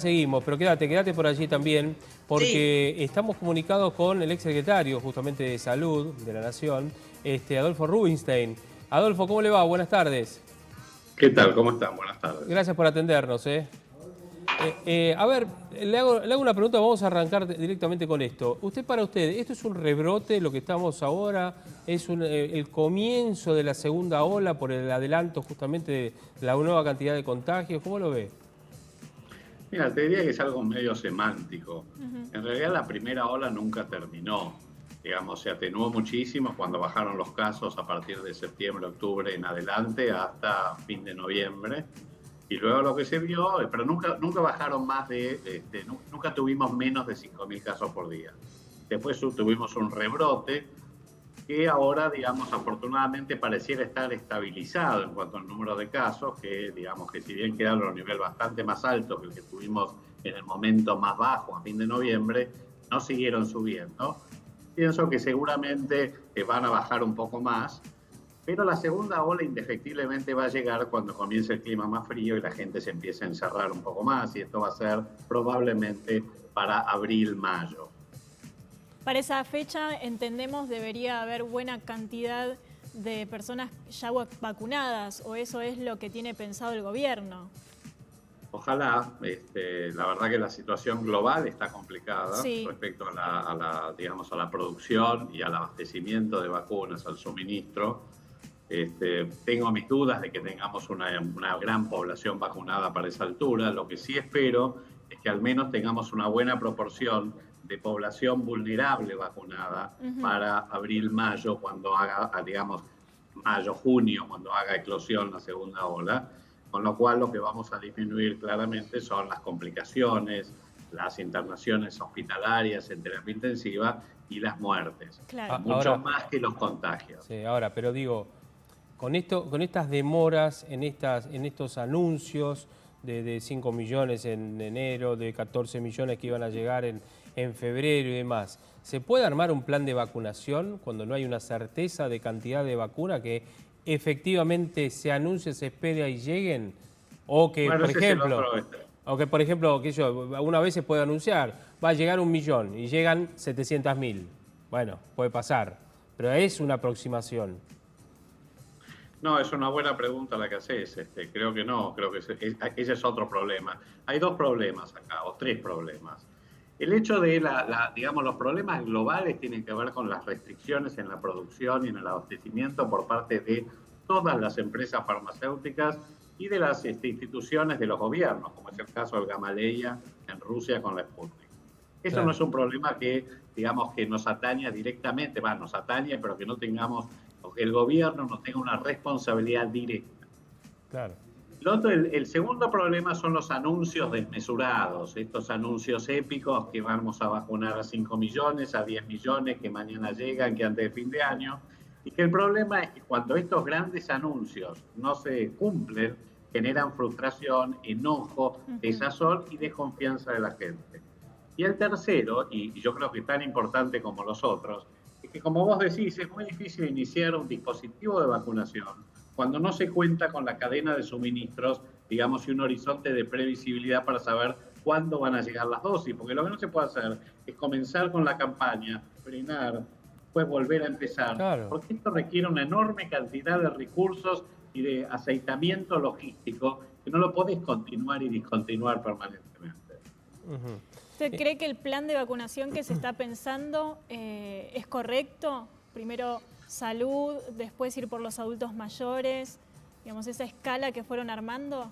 Seguimos, pero quédate por allí también, Sí, porque estamos comunicados con el exsecretario justamente de Salud de la Nación, Adolfo Rubinstein. Adolfo, ¿cómo le va? Buenas tardes. ¿Qué tal? ¿Cómo están? Buenas tardes. Gracias por atendernos. A ver, le hago una pregunta, vamos a arrancar directamente con esto. Para usted, ¿esto es un rebrote, lo que estamos ahora? ¿Es el comienzo de la segunda ola por el adelanto justamente de la nueva cantidad de contagios? ¿Cómo lo ve? Mira, te diría que es algo medio semántico. En realidad la primera ola nunca terminó. Digamos, se atenuó muchísimo cuando bajaron los casos a partir de septiembre, octubre en adelante hasta fin de noviembre. Y luego lo que se vio, pero nunca bajaron más nunca tuvimos menos de 5.000 casos por día. Después tuvimos un rebrote que ahora, digamos, afortunadamente pareciera estar estabilizado en cuanto al número de casos, que digamos que si bien quedaron a un nivel bastante más alto que el que tuvimos en el momento más bajo a fin de noviembre, no siguieron subiendo. Pienso que seguramente van a bajar un poco más, pero la segunda ola indefectiblemente va a llegar cuando comience el clima más frío y la gente se empiece a encerrar un poco más, y esto va a ser probablemente para abril, mayo. para esa fecha entendemos debería haber buena cantidad de personas ya vacunadas, o eso es lo que tiene pensado el gobierno. Ojalá, la verdad que la situación global está complicada Sí. respecto digamos, a la producción y al abastecimiento de vacunas, al suministro. Tengo mis dudas de que tengamos una gran población vacunada para esa altura. Lo que sí espero es que al menos tengamos una buena proporción de población vulnerable vacunada para abril, mayo, cuando haga, digamos, mayo, junio, cuando haga eclosión la segunda ola, con lo cual lo que vamos a disminuir claramente son las complicaciones, las internaciones hospitalarias en terapia intensiva y las muertes, Claro. mucho más que los contagios. Sí, ahora, pero digo, con estas demoras en estos anuncios de 5 millones en enero, de 14 millones que iban a llegar en febrero y demás, ¿se puede armar un plan de vacunación cuando no hay una certeza de cantidad de vacuna que efectivamente se anuncie, se espere y lleguen? O que, Bueno, por ese es el ejemplo, una vez se puede anunciar, va a llegar 1 millón y llegan 700.000. Bueno, puede pasar, pero es una aproximación. No, es una buena pregunta la que haces. Creo que no, creo que ese es otro problema. Hay dos problemas acá, o tres problemas. El hecho de digamos, los problemas globales tienen que ver con las restricciones en la producción y en el abastecimiento por parte de todas las empresas farmacéuticas y de las instituciones de los gobiernos, como es el caso del Gamaleya en Rusia con la Sputnik. Eso Claro. no es un problema que, digamos, que nos atañe directamente, nos atañe, pero que no tengamos, o que el gobierno no tenga una responsabilidad directa. Claro. El segundo problema son los anuncios desmesurados, estos anuncios épicos que vamos a vacunar a 5 millones, a 10 millones, que mañana llegan, que antes de fin de año, y que el problema es que cuando estos grandes anuncios no se cumplen, generan frustración, enojo, desazón y desconfianza de la gente. Y el tercero, y yo creo que tan importante como los otros, es que como vos decís, es muy difícil iniciar un dispositivo de vacunación cuando no se cuenta con la cadena de suministros, digamos, y un horizonte de previsibilidad para saber cuándo van a llegar las dosis, porque lo que no se puede hacer es comenzar con la campaña, frenar, después volver a empezar, Claro. porque esto requiere una enorme cantidad de recursos y de aceitamiento logístico que no lo podés continuar y discontinuar permanentemente. ¿Usted cree que el plan de vacunación que se está pensando es correcto? Primero salud, después ir por los adultos mayores, digamos, esa escala que fueron armando.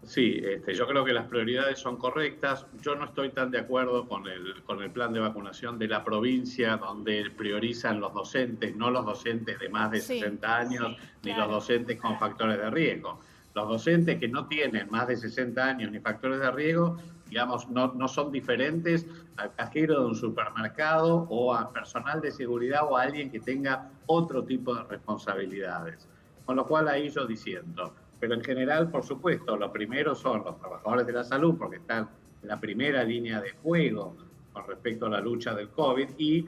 Sí, yo creo que las prioridades son correctas. Yo no estoy tan de acuerdo con el plan de vacunación de la provincia, donde priorizan los docentes, no los docentes de más de 60 años, ni los docentes con factores de riesgo. Los docentes que no tienen más de 60 años ni factores de riesgo, digamos, no son diferentes al cajero de un supermercado o a personal de seguridad o a alguien que tenga otro tipo de responsabilidades. Con lo cual ahí yo diciendo, pero en general, por supuesto, lo primero son los trabajadores de la salud, porque están en la primera línea de fuego con respecto a la lucha del COVID, y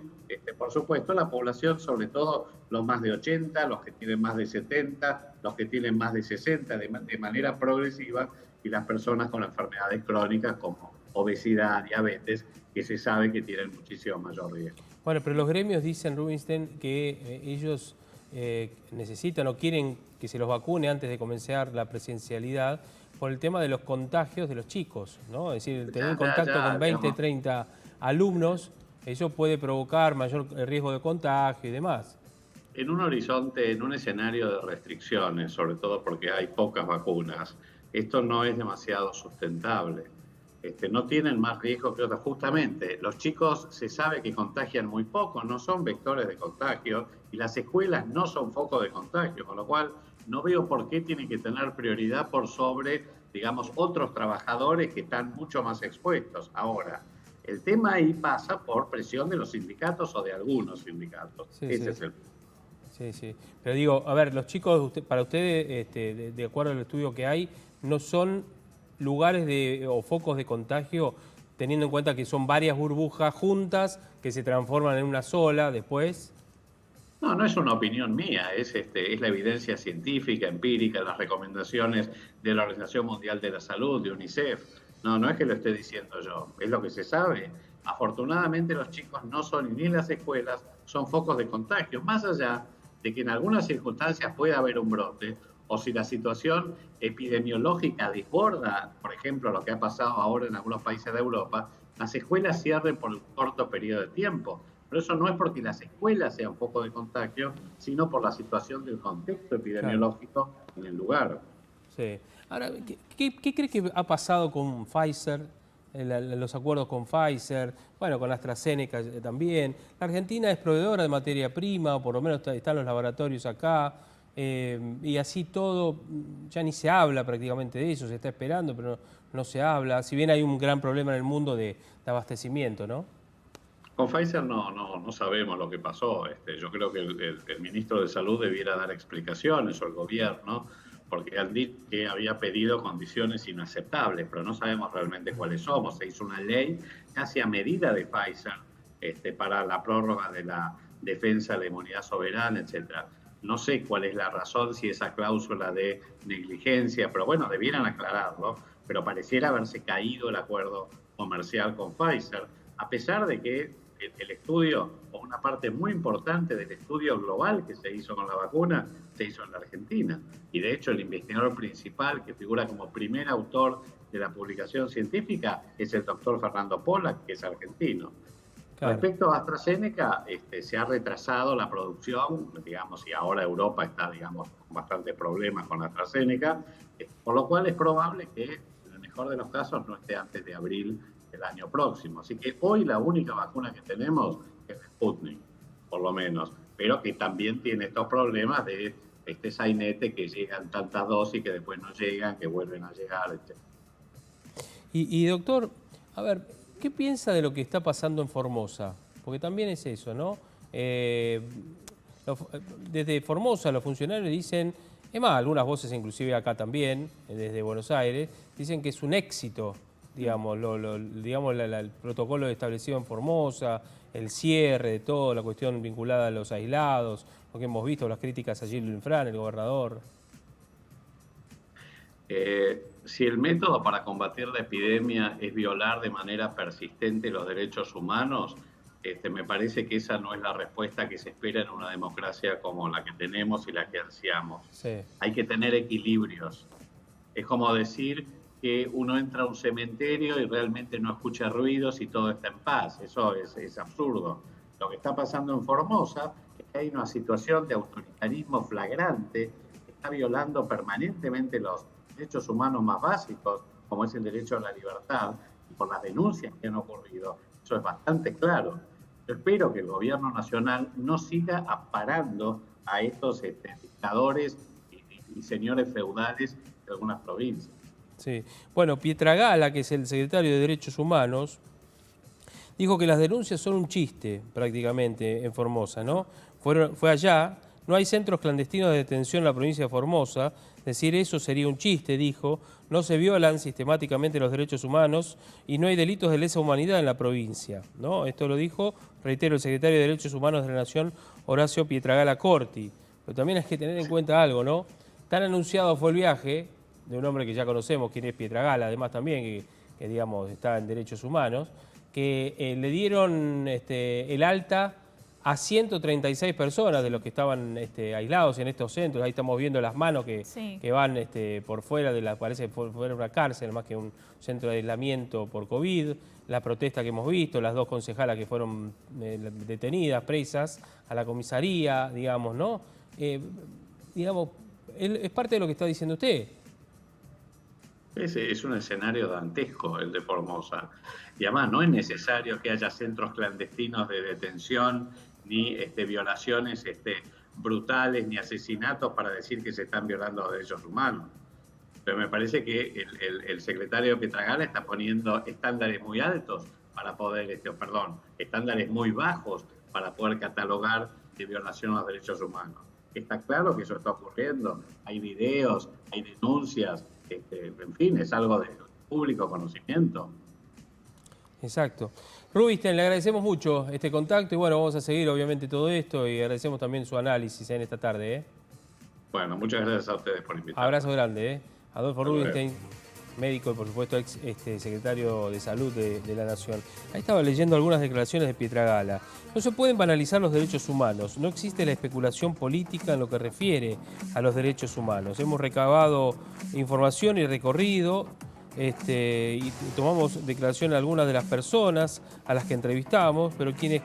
por supuesto la población, sobre todo los más de 80, los que tienen más de 70, los que tienen más de 60, de manera progresiva, y las personas con enfermedades crónicas como obesidad, diabetes, que se sabe que tienen muchísimo mayor riesgo. Bueno, pero los gremios dicen, Rubinstein, que ellos necesitan o quieren que se los vacune antes de comenzar la presencialidad por el tema de los contagios de los chicos, ¿no? Es decir, tener contacto con 20, digamos, 30 alumnos, eso puede provocar mayor riesgo de contagio y demás. En un horizonte, en un escenario de restricciones, sobre todo porque hay pocas vacunas, esto no es demasiado sustentable. No tienen más riesgo que otros. Justamente, los chicos se sabe que contagian muy poco, no son vectores de contagio y las escuelas no son foco de contagio, con lo cual no veo por qué tienen que tener prioridad por sobre, digamos, otros trabajadores que están mucho más expuestos. Ahora, el tema ahí pasa por presión de los sindicatos o de algunos sindicatos. Sí, Ese sí. es el... Sí, sí. Pero digo, a ver, los chicos, para ustedes, de acuerdo al estudio que hay, no son lugares o focos de contagio, teniendo en cuenta que son varias burbujas juntas que se transforman en una sola después. No, no es una opinión mía, es la evidencia científica, empírica, las recomendaciones de la Organización Mundial de la Salud, de UNICEF. No es que lo esté diciendo yo, es lo que se sabe. Afortunadamente los chicos no son, ni en las escuelas, son focos de contagio, más allá de que en algunas circunstancias pueda haber un brote, o si la situación epidemiológica desborda, por ejemplo, lo que ha pasado ahora en algunos países de Europa, las escuelas cierren por un corto periodo de tiempo. Pero eso no es porque las escuelas sean un foco de contagio, sino por la situación del contexto epidemiológico en el lugar. Sí. Ahora, ¿qué crees que ha pasado con Pfizer, los acuerdos con Pfizer, bueno, con AstraZeneca también? La Argentina es proveedora de materia prima, o por lo menos están los laboratorios acá, y así todo, ya ni se habla prácticamente de eso, se está esperando, pero no se habla, si bien hay un gran problema en el mundo de abastecimiento, ¿no? Con Pfizer no sabemos lo que pasó. Yo creo que el ministro de Salud debiera dar explicaciones, o el gobierno, porque han dicho que había pedido condiciones inaceptables, pero no sabemos realmente cuáles somos. Se hizo una ley casi a medida de Pfizer para la prórroga de la defensa de la inmunidad soberana, etcétera. No sé cuál es la razón, si esa cláusula de negligencia, pero bueno, debieran aclararlo, pero pareciera haberse caído el acuerdo comercial con Pfizer, a pesar de que el estudio, o una parte muy importante del estudio global que se hizo con la vacuna, se hizo en la Argentina. Y de hecho el investigador principal, que figura como primer autor de la publicación científica, es el doctor Fernando Pollack, que es argentino. Claro. Respecto a AstraZeneca, se ha retrasado la producción, digamos, y ahora Europa está, digamos, con bastantes problemas con AstraZeneca, por lo cual es probable que, en el mejor de los casos, no esté antes de abril el año próximo. Así que hoy la única vacuna que tenemos es Sputnik, por lo menos, pero que también tiene estos problemas de este sainete, que llegan tantas dosis que después no llegan, que vuelven a llegar, etc. Y doctor, a ver, ¿qué piensa de lo que está pasando en Formosa? Porque también es eso, ¿no? Desde Formosa los funcionarios dicen, es más, algunas voces inclusive acá también, desde Buenos Aires, dicen que es un éxito, digamos, el protocolo establecido en Formosa, el cierre de todo, la cuestión vinculada a los aislados, lo que hemos visto, las críticas a Gilles Linfrán, el gobernador. Si el método para combatir la epidemia es violar de manera persistente los derechos humanos, me parece que esa no es la respuesta que se espera en una democracia como la que tenemos y la que ansiamos. Sí. Hay que tener equilibrios. Es como decir que uno entra a un cementerio y realmente no escucha ruidos y todo está en paz. Eso es absurdo. Lo que está pasando en Formosa es que hay una situación de autoritarismo flagrante que está violando permanentemente los derechos humanos más básicos, como es el derecho a la libertad, y por las denuncias que han ocurrido, eso es bastante claro. Yo espero que el gobierno nacional no siga amparando a estos dictadores y señores feudales de algunas provincias. Sí. Bueno, Pietragala, que es el secretario de Derechos Humanos, dijo que las denuncias son un chiste prácticamente en Formosa, ¿no? Fue allá, no hay centros clandestinos de detención en la provincia de Formosa, decir eso sería un chiste, dijo, no se violan sistemáticamente los derechos humanos y no hay delitos de lesa humanidad en la provincia, ¿no? Esto lo dijo, reitero, el secretario de Derechos Humanos de la Nación, Horacio Pietragala Corti. Pero también hay que tener en cuenta algo, ¿no? Tan anunciado fue el viaje de un hombre que ya conocemos, quien es Pietragala, además también, que digamos está en derechos humanos, que le dieron el alta a 136 personas de los que estaban aislados en estos centros. Ahí estamos viendo las manos que van por fuera parece por fuera de una cárcel, más que un centro de aislamiento por COVID. La protesta que hemos visto, las 2 concejalas que fueron detenidas, presas, a la comisaría, digamos, ¿no? Digamos, es parte de lo que está diciendo usted. Es un escenario dantesco el de Formosa. Y además no es necesario que haya centros clandestinos de detención, ni violaciones brutales, ni asesinatos para decir que se están violando los derechos humanos. Pero me parece que el secretario Pietragala está poniendo estándares muy altos para poder, estándares muy bajos para poder catalogar de violación a los derechos humanos. Está claro que eso está ocurriendo. Hay videos, hay denuncias, en fin, es algo de público conocimiento. Exacto. Rubinstein, le agradecemos mucho este contacto y bueno, vamos a seguir obviamente todo esto y agradecemos también su análisis en esta tarde. Bueno, muchas gracias a ustedes por invitarme. Abrazo grande. Adolfo Rubinstein, médico y por supuesto ex secretario de Salud de la Nación. Ahí estaba leyendo algunas declaraciones de Pietragala. No se pueden banalizar los derechos humanos. No existe la especulación política en lo que refiere a los derechos humanos. Hemos recabado información y recorrido y tomamos declaración de algunas de las personas a las que entrevistamos, pero quienes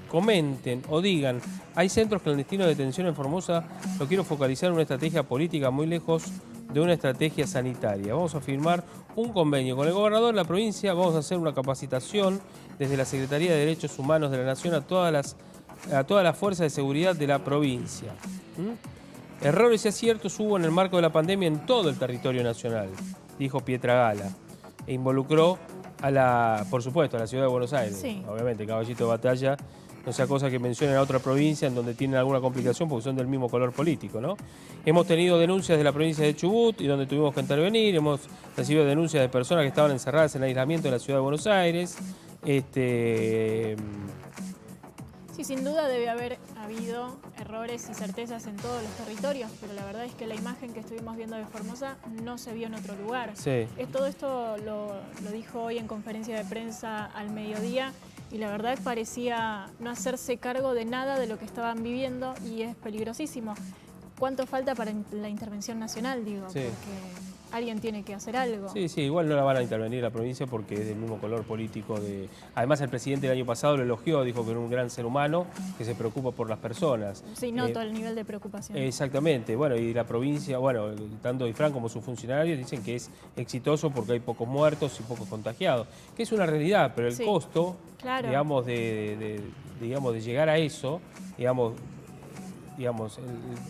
comenten o digan hay centros clandestinos de detención en Formosa, lo quiero focalizar en una estrategia política muy lejos de una estrategia sanitaria. Vamos a firmar un convenio con el gobernador de la provincia, vamos a hacer una capacitación desde la Secretaría de Derechos Humanos de la Nación a todas las fuerzas de seguridad de la provincia. Errores y aciertos hubo en el marco de la pandemia en todo el territorio nacional, dijo Pietragala, e involucró por supuesto, a la ciudad de Buenos Aires. Sí. Obviamente, caballito de batalla, no sea cosa que mencionen a otra provincia en donde tienen alguna complicación porque son del mismo color político, ¿no? Hemos tenido denuncias de la provincia de Chubut y donde tuvimos que intervenir, hemos recibido denuncias de personas que estaban encerradas en aislamiento en la ciudad de Buenos Aires. Sí, sin duda debe haber habido errores y certezas en todos los territorios, pero la verdad es que la imagen que estuvimos viendo de Formosa no se vio en otro lugar. Sí. Todo esto lo dijo hoy en conferencia de prensa al mediodía y la verdad parecía no hacerse cargo de nada de lo que estaban viviendo y es peligrosísimo. ¿Cuánto falta para la intervención nacional, digo? Sí. Porque alguien tiene que hacer algo. Sí, igual no la van a intervenir la provincia porque es del mismo color político. Además, el presidente el año pasado lo elogió, dijo que era un gran ser humano que se preocupa por las personas. Sí, noto el nivel de preocupación. Exactamente. Bueno, y la provincia, bueno, tanto Ifrán como sus funcionarios dicen que es exitoso porque hay pocos muertos y pocos contagiados, que es una realidad, pero el costo, claro, digamos, de llegar a eso, ¿cómo llegamos a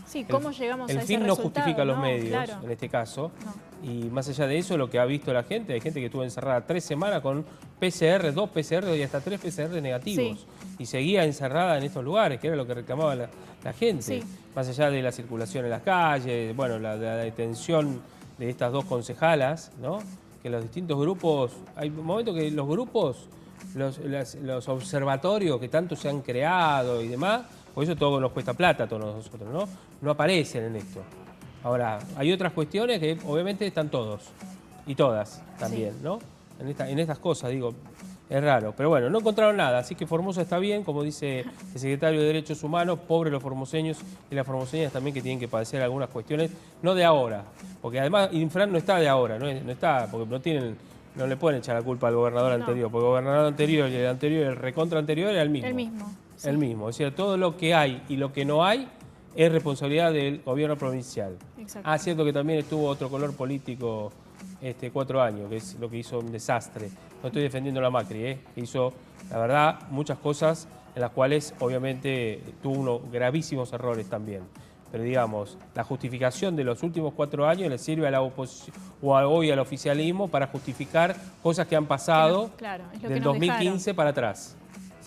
ese el fin no justifica los medios, claro, en este caso. No. Y más allá de eso, lo que ha visto la gente, hay gente que estuvo encerrada 3 semanas con PCR, 2 PCR y hasta 3 PCR negativos. Sí. Y seguía encerrada en estos lugares, que era lo que reclamaba la gente. Sí. Más allá de la circulación en las calles, bueno, la detención de estas 2 concejalas, ¿no? Que los distintos grupos, hay momentos que los grupos, los observatorios que tanto se han creado y demás, por eso todo nos cuesta plata a todos nosotros, ¿no? No aparecen en esto. Ahora, hay otras cuestiones que obviamente están todos y todas también, sí, ¿no? En estas cosas, digo, es raro. Pero bueno, no encontraron nada, así que Formosa está bien, como dice el secretario de Derechos Humanos, pobres los formoseños y las formoseñas también que tienen que padecer algunas cuestiones, no de ahora, porque además Infran no está de ahora, no está, porque no le pueden echar la culpa al gobernador anterior, porque el gobernador anterior y el anterior, el recontra anterior era el mismo. El mismo. Sí. El mismo, o sea, todo lo que hay y lo que no hay es responsabilidad del gobierno provincial. Exacto. Cierto que también estuvo otro color político 4 años, que es lo que hizo un desastre. No estoy defendiendo a la Macri, hizo, la verdad, muchas cosas en las cuales obviamente tuvo unos gravísimos errores también. Pero digamos, la justificación de los últimos 4 años le sirve a la oposición o hoy al oficialismo para justificar cosas que han pasado del 2015 para atrás.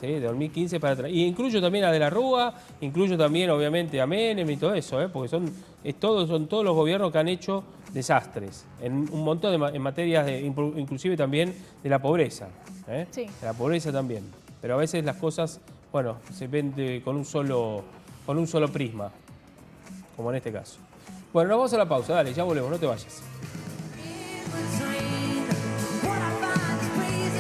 ¿Sí? De 2015 para atrás. Y incluyo también a De la Rúa, incluyo también obviamente a Menem y todo eso, porque son todos los gobiernos que han hecho desastres en un montón en materias inclusive también de la pobreza, sí, de la pobreza también. Pero a veces las cosas, bueno, se ven con un solo prisma, como en este caso. Bueno, nos vamos a la pausa, dale, ya volvemos, no te vayas.